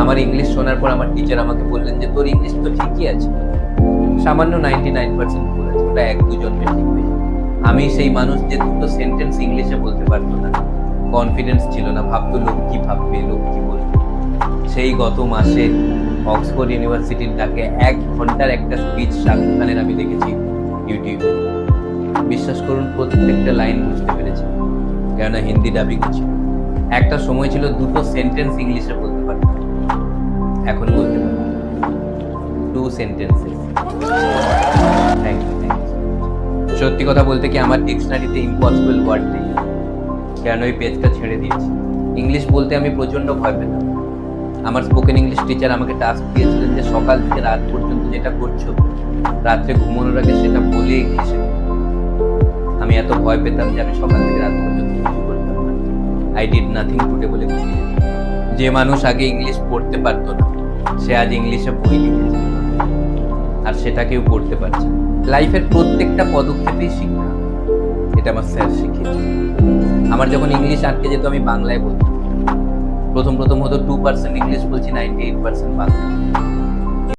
আমার ইংলিশ শোনার পর আমার টিচার আমাকে বললেন যে তোর ইংলিশ তো ঠিকই আছে, সামান্য 99% ভুল আছে, ওটা 1-2 জন্মের ঠিক হয়ে যাবে। আমি সেই মানুষ যে দুটো সেন্টেন্স ইংলিশে বলতে পারতো না, কনফিডেন্স ছিল না, ভাবতো লোক কি ভাববে, লোক কি বলবে। সেই গত মাসে অক্সফোর্ড ইউনিভার্সিটির ডাকে 1 ঘন্টার একটা স্পিচ শাহরুখ খানের আমি দেখেছি ইউটিউবে। বিশ্বাস করুন প্রত্যেকটা লাইন বুঝতে পেরেছি, কেননা হিন্দি ডাবিং ছিল। একটা সময় ছিল দুটো সেন্টেন্স ইংলিশে বলতে পারতাম, এখন বলতে পারি 2 সেন্টেন্সেস। Thank you. সত্যি কথা বলতে কি আমার ডিকশনারিতে ইম্পসিবল ওয়ার্ড নেই, কেন ওই পেজটা ছেড়ে দিয়েছি। ইংলিশ বলতে আমি প্রচন্ড ভয় পেতাম। আমার স্পোকেন ইংলিশ টিচার আমাকে টাস্ক দিয়েছিলেন যে সকাল থেকে রাত পর্যন্ত যেটা করছো রাত্রে ঘুমানোর আগে সেটা বলে ইংলিশে। আমি এত ভয় পেতাম যে আমি সকাল থেকে রাত পর্যন্ত কিছু করতাম না। আই ডিড নাথিং টুডে বলে ঘুমিয়ে যেতাম। যে মানুষ আগে ইংলিশ পড়তে পারতো না সে আজ ইংলিশে বই লিখেছে, আর সেটা কেউ পড়তে পারছে। লাইফের প্রত্যেকটা পদক্ষেপেই শিক্ষা, এটা আমার স্যার শিখিয়েছে। আমার যখন ইংলিশ আটকে যেত আমি বাংলায় বলতাম। প্রথম হতো 2% ইংলিশ বলছি, 98% বাংলা।